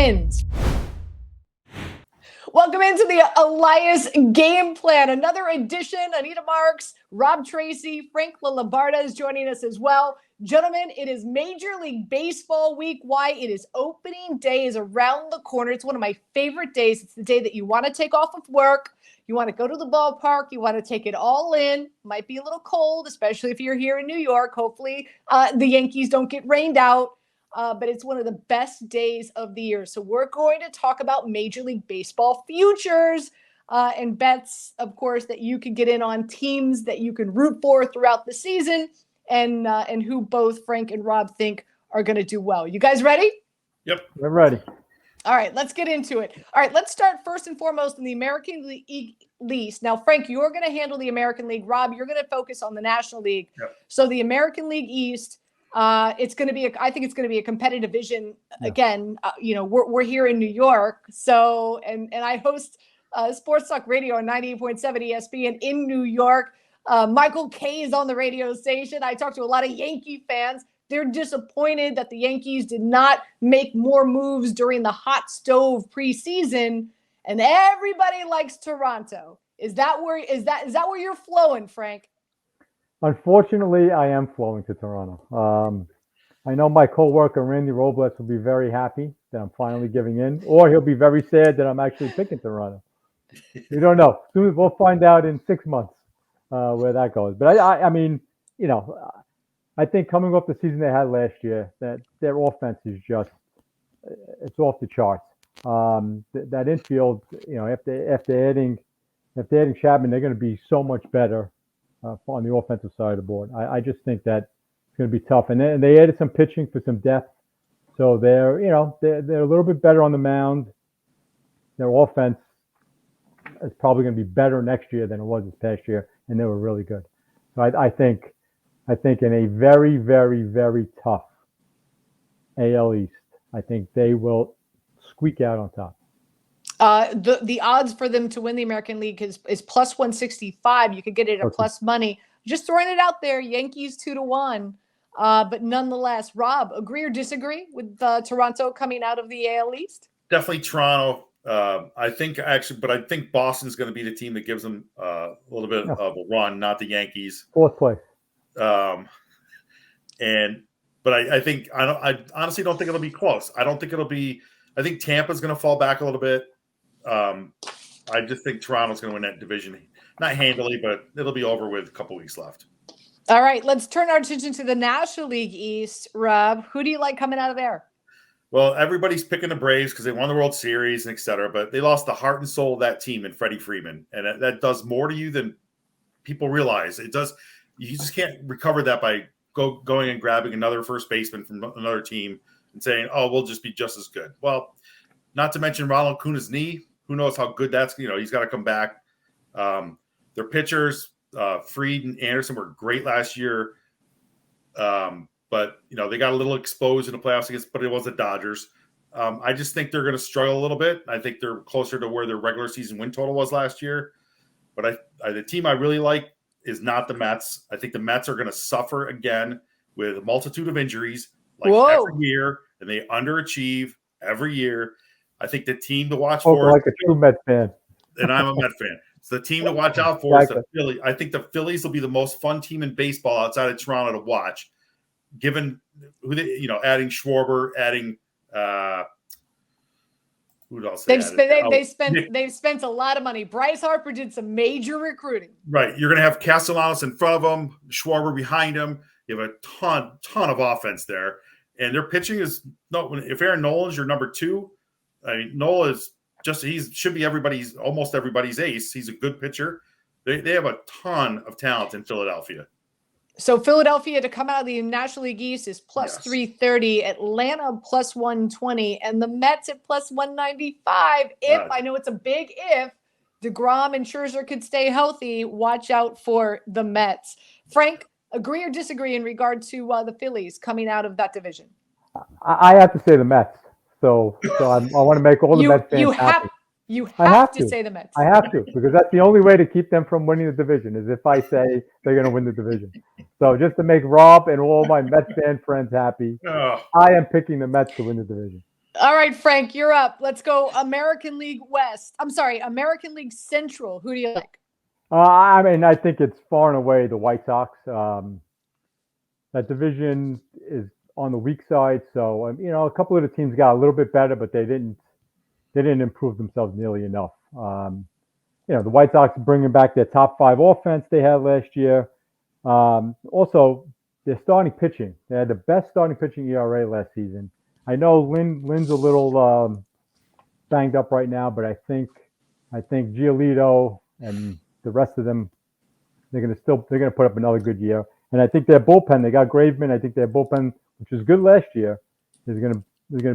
Twins. Welcome into the Elias Game Plan. Another edition. Anita Marks, Rob Tracy, Frank Lalabarda is joining us as well. Gentlemen, it is Major League Baseball week. Why? It is opening day is around the corner. It's one of my favorite days. It's the day that you want to take off of work. You want to go to the ballpark. You want to take it all in. Might be a little cold, especially if you're here in New York. Hopefully the Yankees don't get rained out. But it's one of the best days of the year. So we're going to talk about Major League Baseball futures and bets, of course, that you can get in on, teams that you can root for throughout the season, and who both Frank and Rob think are going to do well. You guys ready? Yep. We're ready. All right, let's get into it. All right, let's start first and foremost in the American League East. Now, Frank, you're going to handle the American League. Rob, you're going to focus on the National League. Yep. So the American League East, it's going to be, I think it's going to be a competitive division again. We're here in New York. So, and I host Sports Talk Radio on 98.7 ESPN in New York. Michael Kay is on the radio station. I talked to a lot of Yankee fans. They're disappointed that the Yankees did not make more moves during the hot stove preseason, and everybody likes Toronto. Is that where you're flowing, Frank? Unfortunately, I am flowing to Toronto. I know my coworker Randy Robles will be very happy that I'm finally giving in, or he'll be very sad that I'm actually picking Toronto. We don't know. Soon we'll find out in 6 months where that goes. But I mean, I think coming off the season they had last year, that their offense is it's off the charts. That infield, after adding Chapman, they're going to be so much better on the offensive side of the board. I just think that it's going to be tough. And they added some pitching for some depth, so they're a little bit better on the mound. Their offense is probably going to be better next year than it was this past year, and they were really good. So I think in a very, very, very tough AL East, I think they will squeak out on top. The odds for them to win the American League is plus 165. You could get it at plus money. Just throwing it out there. Yankees 2-1. But nonetheless, Rob, agree or disagree with Toronto coming out of the AL East? Definitely Toronto. I think Boston's going to be the team that gives them a little bit of a run, not the Yankees. Fourth place. I honestly don't think it'll be close. I think Tampa's going to fall back a little bit. I just think Toronto's going to win that division. Not handily, but it'll be over with a couple weeks left. All right, let's turn our attention to the National League East. Rob, who do you like coming out of there? Well, everybody's picking the Braves because they won the World Series and et cetera, but they lost the heart and soul of that team in Freddie Freeman. And that does more to you than people realize. It does. You just can't recover that by going and grabbing another first baseman from another team and saying, oh, we'll just be just as good. Well, not to mention Ronald Acuna's knee. Who knows how good that's, he's got to come back. Their pitchers, Fried and Anderson, were great last year. But, they got a little exposed in the playoffs but it was the Dodgers. I just think they're going to struggle a little bit. I think they're closer to where their regular season win total was last year. But the team I really like is not the Mets. I think the Mets are going to suffer again with a multitude of injuries every year, and they underachieve every year. I think the team to watch for like a true Mets fan. And I'm a Met fan. So the team to watch out for is the Phillies. I think the Phillies will be the most fun team in baseball outside of Toronto to watch, given who they, adding Schwarber, adding who else? They've spent a lot of money. Bryce Harper did some major recruiting. Right. You're going to have Castellanos in front of them, Schwarber behind him. You have a ton of offense there. And their pitching is if Aaron Nola is your number two, I mean, Nola is should be almost everybody's ace. He's a good pitcher. They have a ton of talent in Philadelphia. So Philadelphia to come out of the National League East is plus 330, Atlanta plus 120, and the Mets at plus 195. I know it's a big if, DeGrom and Scherzer could stay healthy, watch out for the Mets. Frank, agree or disagree in regard to the Phillies coming out of that division? I have to say the Mets. So I want to make all the Mets fans happy. You have to say the Mets. I have to, because that's the only way to keep them from winning the division is if I say they're going to win the division. So just to make Rob and all my Mets fan friends happy, I am picking the Mets to win the division. All right, Frank, you're up. Let's go American League West. I'm sorry, American League Central. Who do you like? I mean, I think it's far and away the White Sox. That division is on the weak side, so a couple of the teams got a little bit better, but they didn't improve themselves nearly enough. The White Sox bringing back their top 5 offense they had last year. Also, their starting pitching. They had the best starting pitching ERA last season. I know Lynn's a little banged up right now, but I think Giolito and the rest of them, they're gonna put up another good year. And I think their bullpen, they got Graveman. I think their bullpen, which was good last year, is gonna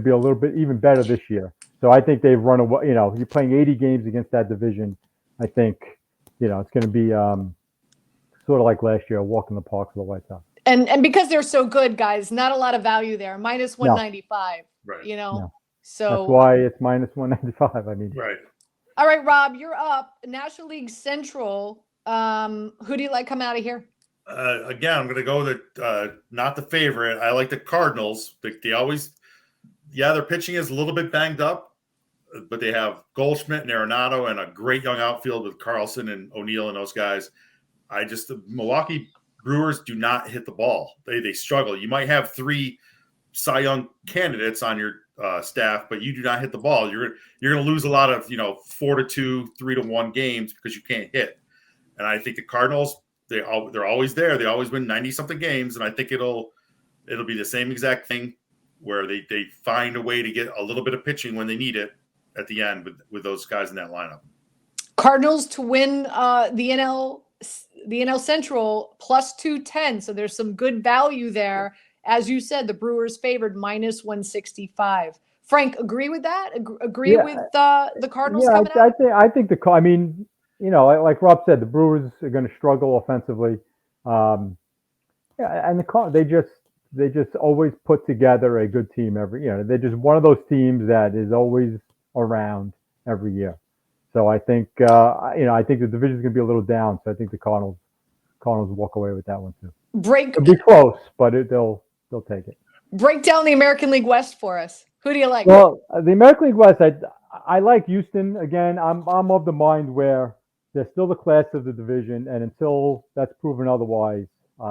be a little bit even better this year. So I think they've run away. You're playing 80 games against that division. I think it's going to be sort of like last year, a walk in the park for the White Sox. And because they're so good, guys, not a lot of value there. Minus 195. No. Right. No. So that's why it's minus 195. I mean, right. All right, Rob, you're up. National League Central. Who do you like coming out of here? Again, I'm going to go with not the favorite. I like the Cardinals. They always, their pitching is a little bit banged up, but they have Goldschmidt and Arenado and a great young outfield with Carlson and O'Neill and those guys. The Milwaukee Brewers do not hit the ball. They struggle. You might have 3 Cy Young candidates on your staff, but you do not hit the ball. You're going to lose a lot of 4-2, 3-1 games because you can't hit. And I think the Cardinals, they're always there. They always win 90-something games, and I think it'll be the same exact thing where they find a way to get a little bit of pitching when they need it at the end with those guys in that lineup. Cardinals to win the NL Central plus 210. So there's some good value there. As you said, the Brewers favored minus 165. Frank, agree with that? Agree with the Cardinals coming out? I think like Rob said, the Brewers are going to struggle offensively. And they just always put together a good team they're just one of those teams that is always around every year. So I think I think the division is going to be a little down. So I think the Cardinals walk away with that one too. It'll be close, but they'll take it. Break down the American League West for us. Who do you like? Well, the American League West, I like Houston. Again, I'm of the mind where they're still the class of the division, and until that's proven otherwise, they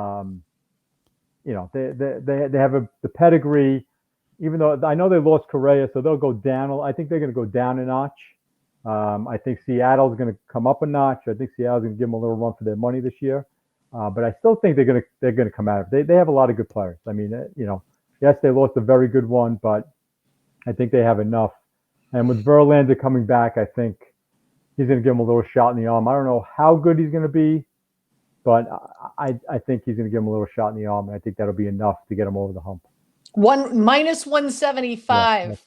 have the pedigree. Even though I know they lost Correa, so they'll go down. I think they're going to go down a notch. I think Seattle's going to come up a notch. I think Seattle's going to give them a little run for their money this year. But I still think they're going to come out. They have a lot of good players. I mean, yes, they lost a very good one, but I think they have enough. And with Verlander coming back, I think he's going to give him a little shot in the arm. I don't know how good he's going to be, but I think he's going to give him a little shot in the arm. And I think that'll be enough to get him over the hump. Minus 175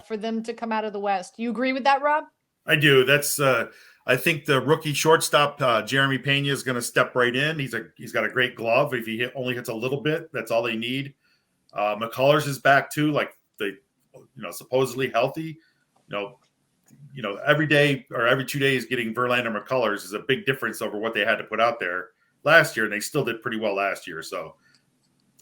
for them to come out of the West. You agree with that, Rob? I do. That's I think the rookie shortstop Jeremy Pena is going to step right in. He's got a great glove. If he only hits a little bit, that's all they need. McCullers is back too, like supposedly healthy. Every day or every 2 days getting Verlander and McCullers is a big difference over what they had to put out there last year, and they still did pretty well last year. So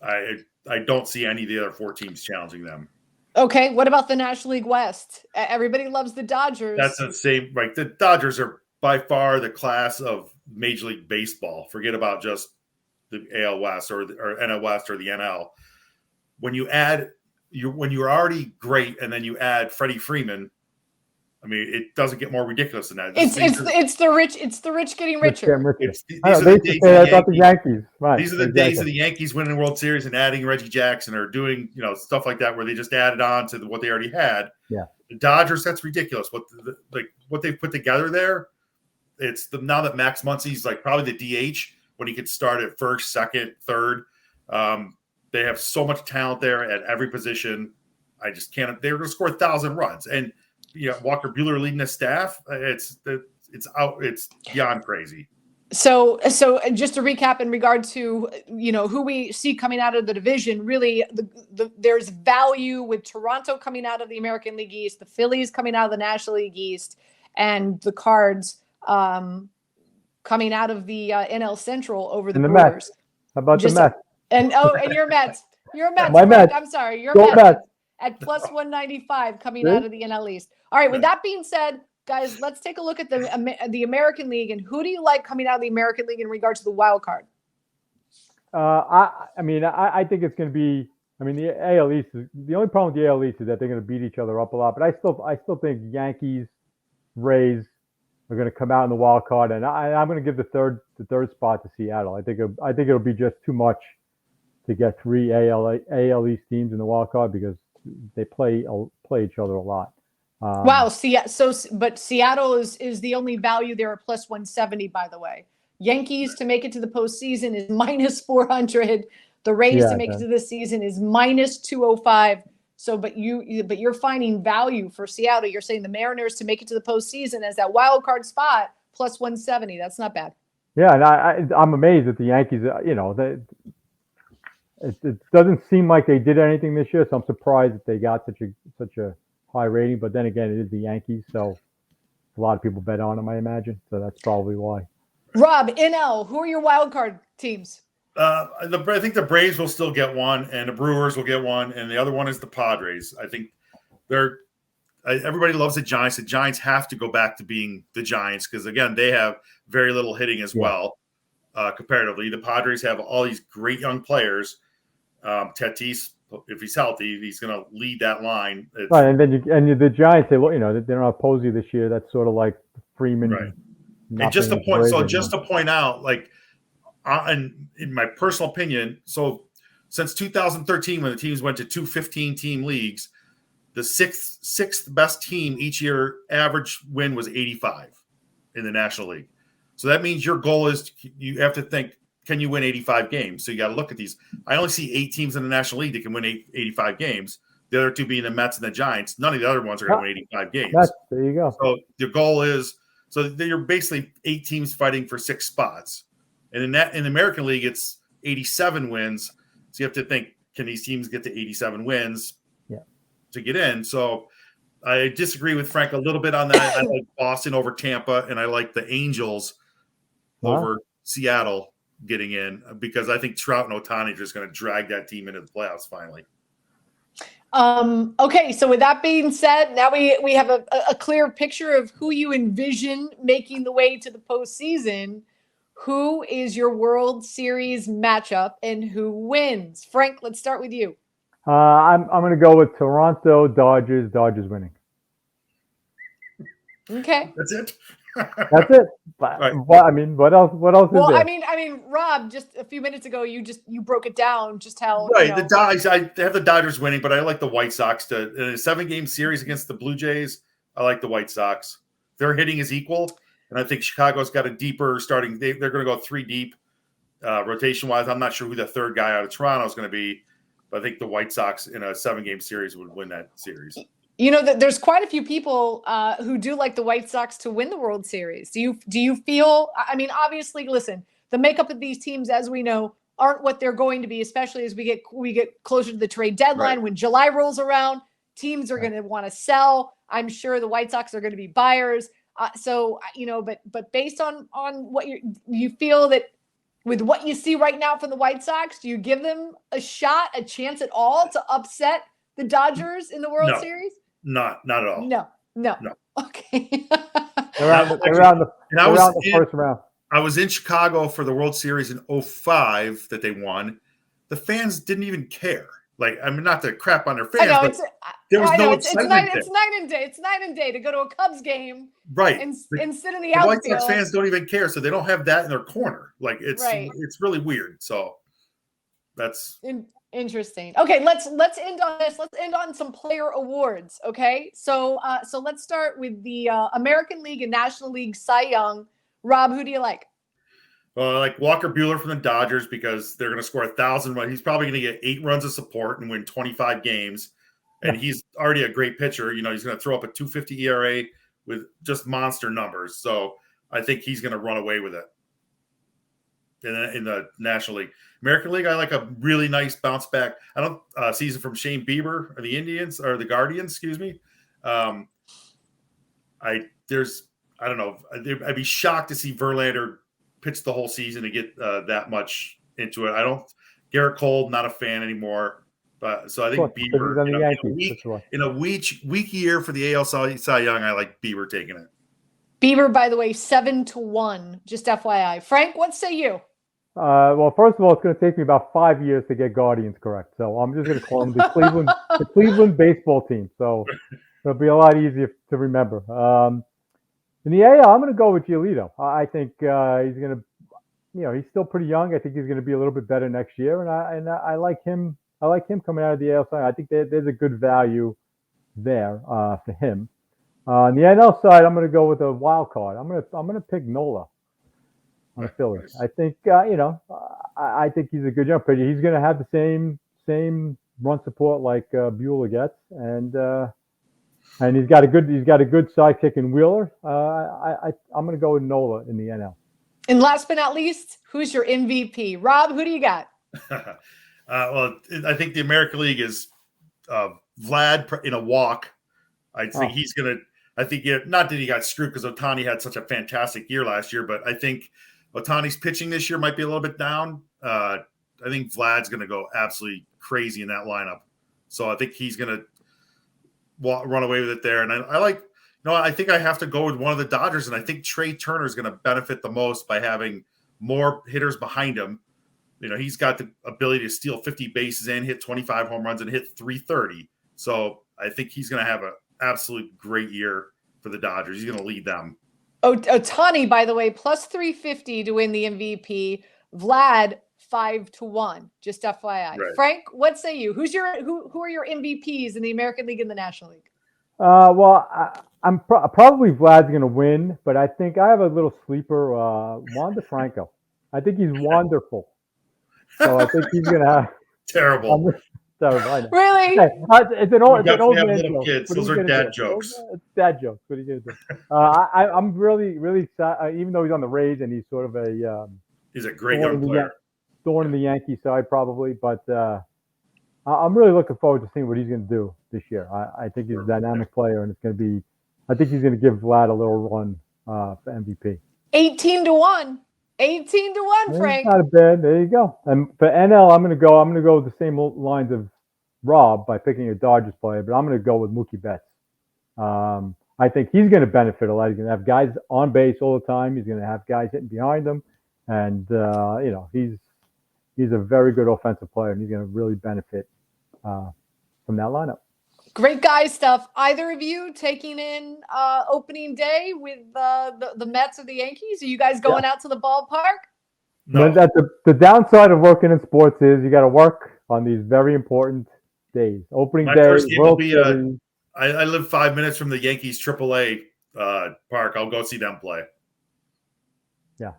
I don't see any of the other 4 teams challenging them. Okay, what about the National League West? Everybody loves the Dodgers. That's the same. Right, the Dodgers are by far the class of Major League Baseball. Forget about just the AL West or NL West or the NL. When you're already great, and then you add Freddie Freeman, I mean, it doesn't get more ridiculous than that. It's the rich. It's the rich getting richer. These are the Yankees. Right. These are the days of the Yankees winning the World Series and adding Reggie Jackson or doing stuff like that where they just added on to what they already had. Yeah. The Dodgers, that's ridiculous. What they've put together there. It's now that Max Muncy's like probably the DH when he could start at first, second, third. They have so much talent there at every position. I just can't. They're going to score 1,000 runs and. Walker Buehler leading the staff. It's beyond crazy. So just to recap in regard to who we see coming out of the division, really there's value with Toronto coming out of the American League East, the Phillies coming out of the National League East, and the Cards coming out of the NL Central over the Brewers. Mets. How about the Mets? And your Mets. You're a Mets. My Mets. I'm sorry, you're Go Mets. Mets. at plus 195 coming See? out of the NL East. All right, with that being said, guys, let's take a look at the American League, and who do you like coming out of the American League in regards to the wild card? I think it's going to be. I mean, the AL East. The only problem with the AL East is that they're going to beat each other up a lot. But I still think Yankees, Rays are going to come out in the wild card, and I'm going to give the third spot to Seattle. I think it'll be just too much to get three AL East teams in the wild card because they play each other a lot. Wow. But Seattle is the only value there at plus 170, by the way. Yankees to make it to the postseason is minus 400. The Rays to make it to the season is minus 205. So, but you're finding value for Seattle. You're saying the Mariners to make it to the postseason as that wild card spot plus 170. That's not bad. Yeah, and I'm amazed at the Yankees. It doesn't seem like they did anything this year, so I'm surprised that they got such a high rating. But then again, it is the Yankees, so a lot of people bet on them, I imagine. So that's probably why. Rob, NL, who are your wild card teams? I think the Braves will still get one, and the Brewers will get one, and the other one is the Padres. I think everybody loves the Giants. The Giants have to go back to being the Giants because, again, they have very little hitting as well comparatively. The Padres have all these great young players. Tatis, if he's healthy, he's going to lead that line. Right, and then the Giants, they they're not Posey this year. That's sort of like Freeman. Right. And just to point out, like, and in my personal opinion, so since 2013, when the teams went to two 15-team leagues, the sixth best team each year average win was 85 in the National League. So that means your goal is you have to think, can you win 85 games? So you got to look at these. I only see 8 teams in the National League that can win 85 games. The other 2 being the Mets and the Giants. None of the other ones are going to win 85 games. There you go. So your goal is so you're basically 8 teams fighting for 6 spots. And in the American League, it's 87 wins. So you have to think, can these teams get to 87 wins to get in? So I disagree with Frank a little bit on that. I like Boston over Tampa, and I like the Angels over Seattle getting in because I think Trout and Ohtani are just going to drag that team into the playoffs finally. Okay, so with that being said, now we have a clear picture of who you envision making the way to the postseason. Who is your World Series matchup and who wins? Frank, let's start with you. I'm going to go with Toronto Dodgers. Dodgers winning. Okay, that's it. That's it. But, right. What else? What else is there? I mean, Rob, just a few minutes ago, you broke it down just how right. The Dodgers. I have the Dodgers winning, but I like the White Sox to in a 7-game series against the Blue Jays. I like the White Sox. Their hitting is equal. And I think Chicago's got a deeper starting. They're going to go 3 deep rotation-wise. I'm not sure who the third guy out of Toronto is going to be, but I think the White Sox in a 7-game series would win that series. You know that there's quite a few people who do like the White Sox to win the World Series. Do you feel? I mean, obviously, listen, the makeup of these teams, as we know, aren't what they're going to be, especially as we get closer to the trade deadline. Right. When July rolls around, teams are going to want to sell. I'm sure the White Sox are going to be buyers. But based on what you feel that with what you see right now from the White Sox, do you give them a chance at all to upset the Dodgers in the World Series? Not at all. No. Okay. around the first round. I was in Chicago for the World Series in 2005 that they won. The fans didn't even care. Like, I mean, not to crap on their fans, but there was no excitement. It's night and day. It's night and day to go to a Cubs game, right? And sit in the outfield. White Sox fans don't even care, so they don't have that in their corner. Like, it's really weird. So that's interesting. Okay, let's end on this. Let's end on some player awards. Okay, so let's start with the American League and National League Cy Young. Rob, who do you like? Well, I like Walker Buehler from the Dodgers because they're going to score 1,000 runs. He's probably going to get 8 runs of support and win 25 games. And he's already a great pitcher. You know, he's going to throw up a 2.50 ERA with just monster numbers. So I think he's going to run away with it in the National League. American League, I like a really nice bounce back. Season from Shane Bieber or the Indians or the Guardians, excuse me. I don't know. I'd be shocked to see Verlander pitch the whole season to get that much into it. Garrett Cole, not a fan anymore. But so I Of course, think because he's Bieber on the Yankees. That's why. in a weak year for the AL Cy Young, I like Bieber taking it. Bieber, by the way, 7-1. Just FYI. Frank, what say you? Well, first of all, it's going to take me about 5 years to get Guardians correct. So I'm just going to call them the Cleveland baseball team. So it'll be a lot easier to remember. In the AL, I'm going to go with Giolito. I think he's going to, he's still pretty young. I think he's going to be a little bit better next year, and I like him. I like him coming out of the AL side. I think there's a good value there for him. On the NL side, I'm going to go with a wild card. I'm going to pick Nola on the Phillies. I think I think he's a good young pitcher. He's going to have the same run support like Buehler gets, and he's got a good sidekick in Wheeler. I'm going to go with Nola in the NL. And last but not least, who's your MVP? Rob, who do you got? Well, I think the American League is Vlad in a walk. I think he's going to. I think not that he got screwed because Ohtani had such a fantastic year last year, but I think Ohtani's pitching this year might be a little bit down. I think Vlad's going to go absolutely crazy in that lineup. So I think he's going to run away with it there. And I think I have to go with one of the Dodgers, and I think Trey Turner is going to benefit the most by having more hitters behind him. He's got the ability to steal 50 bases and hit 25 home runs and hit 330. So I think he's going to have an absolute great year for the Dodgers. He's going to lead them. Ohtani, by the way, plus 350 to win the MVP. Vlad, 5-1. Just FYI. Right. Frank, what say you? Who are your MVPs in the American League and the National League? Well, I'm probably Vlad's going to win, but I think I have a little sleeper, Wander Franco. I think he's wonderful. So I think he's going to have terrible. Terrible, I know. Really? Hey, it's an old man joke. Kids. Those are dad jokes. It's dad jokes. What are you going to do? I'm really, really excited, even though he's on the Rays and he's sort of he's a great young player. Thorn in the Yankee side probably, but I'm really looking forward to seeing what he's going to do this year. I think he's a dynamic player, and I think he's going to give Vlad a little run for MVP. 18-1. 18-1, Frank. Not bad. There you go. And for NL, I'm going to go with the same lines of Rob by picking a Dodgers player, but I'm going to go with Mookie Betts. I think he's going to benefit a lot. He's going to have guys on base all the time. He's going to have guys hitting behind him, and he's a very good offensive player, and he's going to really benefit from that lineup. Great guy stuff. Either of you taking in opening day with the Mets or the Yankees? Are you guys going out to the ballpark? No. But the downside of working in sports is you got to work on these very important days. Opening My day, first game will be Series. I live 5 minutes from the Yankees AAA park. I'll go see them play. Yeah,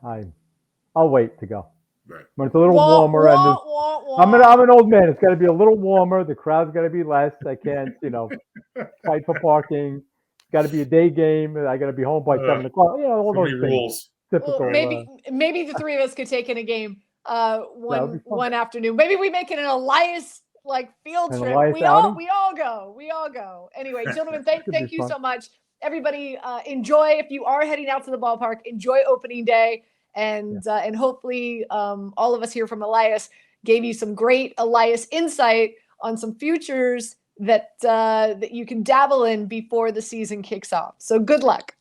I'll wait to go. Right. When it's a little warmer, I'm an old man. It's got to be a little warmer. The crowd's got to be less. I can't, fight for parking. It's got to be a day game. I got to be home by 7 o'clock. All those things. Rules. Typical. Well, maybe the three of us could take in a game one afternoon. Maybe we make it an Elias field trip. We all go. Anyway, gentlemen, thank you so much. Everybody, enjoy. If you are heading out to the ballpark, enjoy opening day. And hopefully all of us here from Elias gave you some great Elias insight on some futures that you can dabble in before the season kicks off. So good luck.